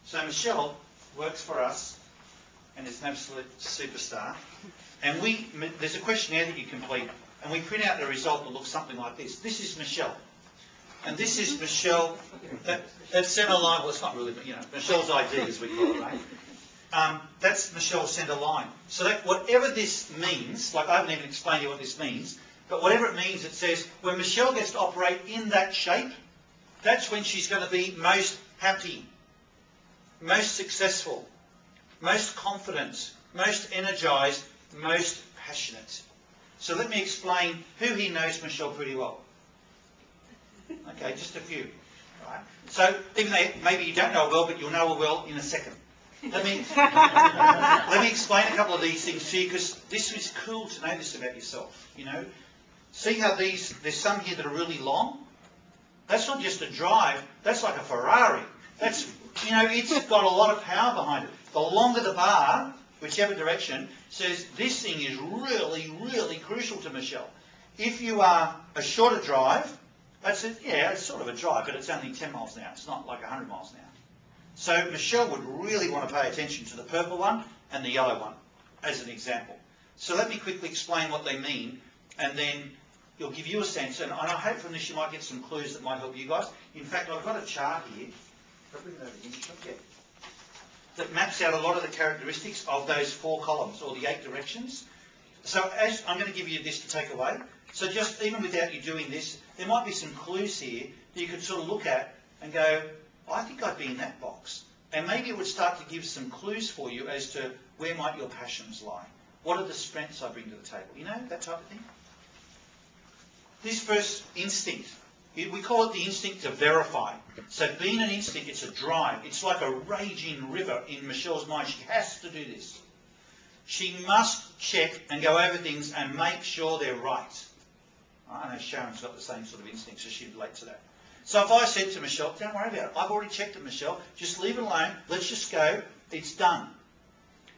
So Michelle works for us and is an absolute superstar. And there's a questionnaire that you complete, and we print out the result that looks something like this. This is Michelle. And this is Michelle, that's centre line, well it's not really, but Michelle's ID as we call it, right? That's Michelle's centre line. So that whatever this means, like I haven't even explained to you what this means, but whatever it means, it says when Michelle gets to operate in that shape, that's when she's going to be most happy, most successful, most confident, most energised, most passionate. So let me explain who here knows Michelle pretty well. Okay, just a few. Right? So even though maybe you don't know her well, but you'll know her well in a second. Let me explain a couple of these things to you, because this is cool to know this about yourself. See how there's some here that are really long? That's not just a drive, that's like a Ferrari. That's, it's got a lot of power behind it. The longer the bar, whichever direction, says this thing is really, really crucial to Michelle. If you are a shorter drive, it's sort of a drive, but it's only 10 miles an hour. It's not like 100 miles an hour. So Michelle would really want to pay attention to the purple one and the yellow one, as an example. So let me quickly explain what they mean, and then it'll give you a sense. And I hope from this you might get some clues that might help you guys. In fact, I've got a chart here. That maps out a lot of the characteristics of those 4 columns, or the 8 directions. So as I'm going to give you this to take away. So just even without you doing this, there might be some clues here that you could sort of look at and go, I think I'd be in that box. And maybe it would start to give some clues for you as to where might your passions lie. What are the strengths I bring to the table? That type of thing. This first instinct, we call it the instinct to verify. So being an instinct, it's a drive. It's like a raging river in Michelle's mind. She has to do this. She must check and go over things and make sure they're right. I know Sharon's got the same sort of instinct, so she'd relate to that. So if I said to Michelle, don't worry about it. I've already checked it, Michelle. Just leave it alone. Let's just go. It's done.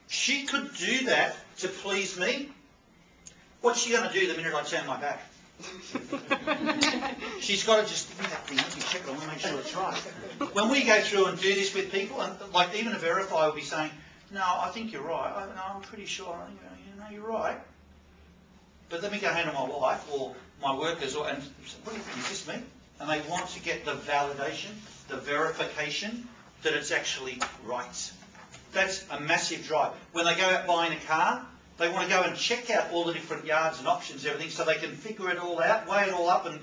She could do that to please me. What's she going to do the minute I turn my back? She's got to just give me that thing. Let me check it. I want to make sure it's right. When we go through and do this with people, and like even a verifier will be saying, no, I think you're right. No, I'm pretty sure. You're right. But let me go home to my wife or my workers, and what do you think? Is this me? And they want to get the validation, the verification that it's actually right. That's a massive drive. When they go out buying a car, they want to go and check out all the different yards and options, everything, so they can figure it all out, weigh it all up, and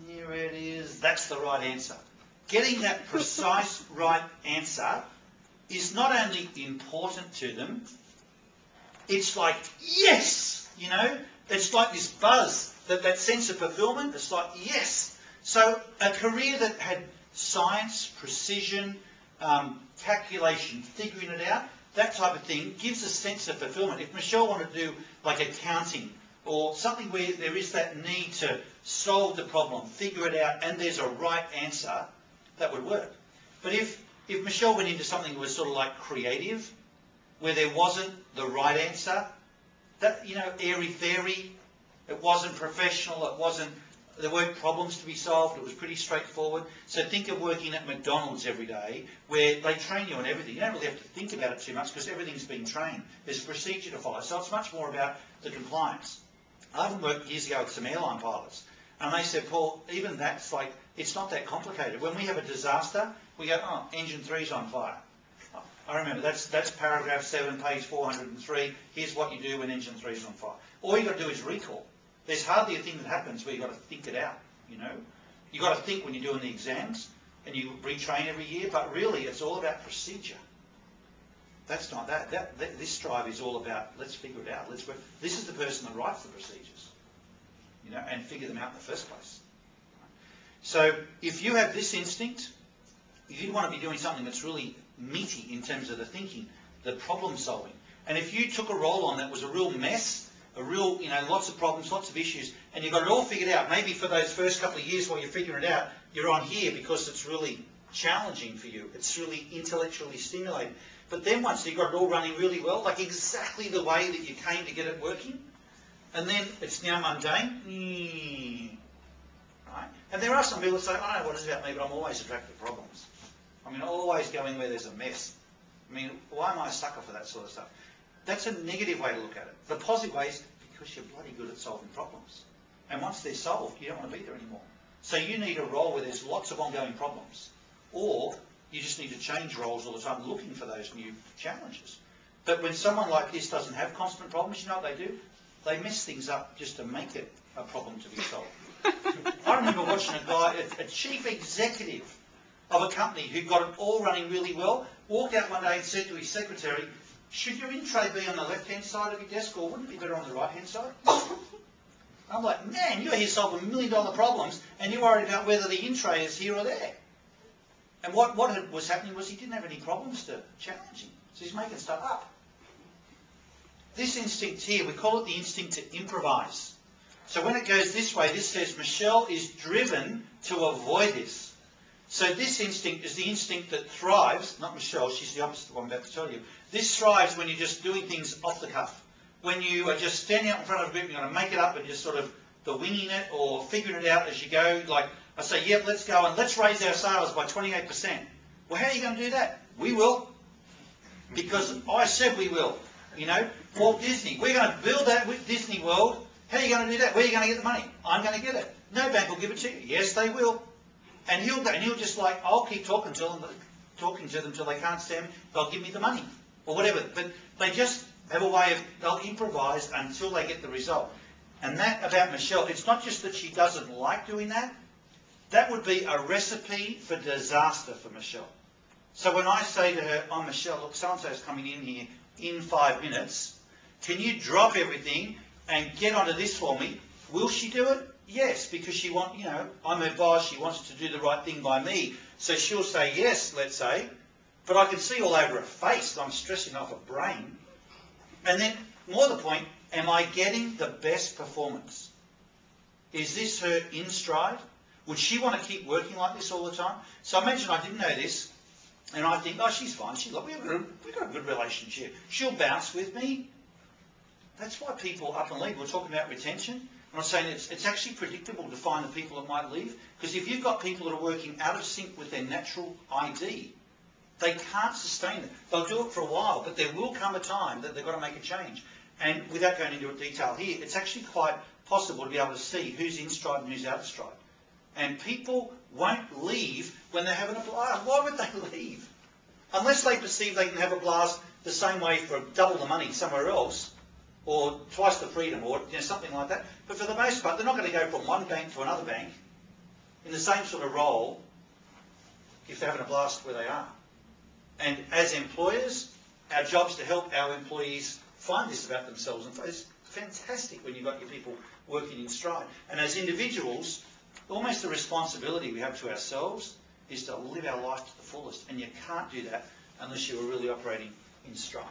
here it is. That's the right answer. Getting that precise right answer is not only important to them, it's like, yes! It's like this buzz, that sense of fulfillment. It's like, yes! So a career that had science, precision, calculation, figuring it out, that type of thing gives a sense of fulfillment. If Michelle wanted to do like accounting or something where there is that need to solve the problem, figure it out, and there's a right answer, that would work. But if Michelle went into something that was sort of like creative, where there wasn't the right answer, that, airy-fairy, it wasn't professional, there weren't problems to be solved, it was pretty straightforward. So think of working at McDonald's every day, where they train you on everything. You don't really have to think about it too much because everything's been trained. There's a procedure to follow. So it's much more about the compliance. I even worked years ago with some airline pilots, and they said, Paul, even that's like, it's not that complicated. When we have a disaster, we go, oh, engine 3's on fire. I remember, that's paragraph 7, page 403. Here's what you do when engine 3's on fire. All you've got to do is recall. There's hardly a thing that happens where you've got to think it out, You've got to think when you're doing the exams, and you retrain every year, but really it's all about procedure. That's not that. This drive is all about, let's figure it out. This is the person that writes the procedures, and figure them out in the first place. So if you have this instinct, you want to be doing something that's really meaty in terms of the thinking, the problem solving. And if you took a role on that was a real mess, lots of problems, lots of issues, and you've got it all figured out, maybe for those first couple of years while you're figuring it out, you're on here because it's really challenging for you. It's really intellectually stimulating. But then once you've got it all running really well, like exactly the way that you came to get it working, and then it's now mundane, right? And there are some people who say, I don't know what it's about me, but I'm always attracted to problems. I mean, always going where there's a mess. I mean, why am I a sucker for that sort of stuff? That's a negative way to look at it. The positive way is because you're bloody good at solving problems. And once they're solved, you don't want to be there anymore. So you need a role where there's lots of ongoing problems. Or you just need to change roles all the time looking for those new challenges. But when someone like this doesn't have constant problems, you know what they do? They mess things up just to make it a problem to be solved. I remember watching a guy, a chief executive of a company who got it all running really well, walked out one day and said to his secretary, should your in-tray be on the left-hand side of your desk or wouldn't it be better on the right-hand side? I'm like, man, you're here solving $1 million problems and you're worried about whether the in-tray is here or there. And what was happening was he didn't have any problems to challenge him. So he's making stuff up. This instinct here, we call it the instinct to improvise. So when it goes this way, this says Michelle is driven to avoid this. So this instinct is the instinct that thrives, not Michelle, she's the opposite of what I'm about to tell you. This thrives when you're just doing things off the cuff. When you are just standing out in front of a group, you're going to make it up and just sort of the winging it or figuring it out as you go. Like I say, yep, let's go and let's raise our sales by 28%. Well, how are you going to do that? We will. Because I said we will. You know, Walt Disney, we're going to build that with Disney World. How are you going to do that? Where are you going to get the money? I'm going to get it. No bank will give it to you. Yes, they will. And he'll just like, I'll keep talking to them until they can't stand me. They'll give me the money or whatever. But they just have a way of, they'll improvise until they get the result. And that about Michelle, it's not just that she doesn't like doing that. That would be a recipe for disaster for Michelle. So when I say to her, oh, Michelle, look, so-and-so's coming in here in 5 minutes. Can you drop everything and get onto this for me? Will she do it? Yes, because she wants, you know, I'm her boss, she wants to do the right thing by me. So she'll say yes, let's say, but I can see all over her face that I'm stressing off her brain. And then, more to the point, am I getting the best performance? Is this her in stride? Would she want to keep working like this all the time? So imagine I didn't know this, and I think, oh, she's fine. We've got a good relationship. She'll bounce with me. That's why people up and leave. We're talking about retention. And I'm saying it's actually predictable to find the people that might leave. Because if you've got people that are working out of sync with their natural ID, they can't sustain it. They'll do it for a while, but there will come a time that they've got to make a change. And without going into detail here, it's actually quite possible to be able to see who's in stride and who's out of stride. And people won't leave when they're having a blast. Why would they leave? Unless they perceive they can have a blast the same way for double the money somewhere else, or twice the freedom, or something like that. But for the most part, they're not going to go from one bank to another bank in the same sort of role if they're having a blast where they are. And as employers, our job is to help our employees find this about themselves. And it's fantastic when you've got your people working in stride. And as individuals, almost the responsibility we have to ourselves is to live our life to the fullest. And you can't do that unless you are really operating in stride.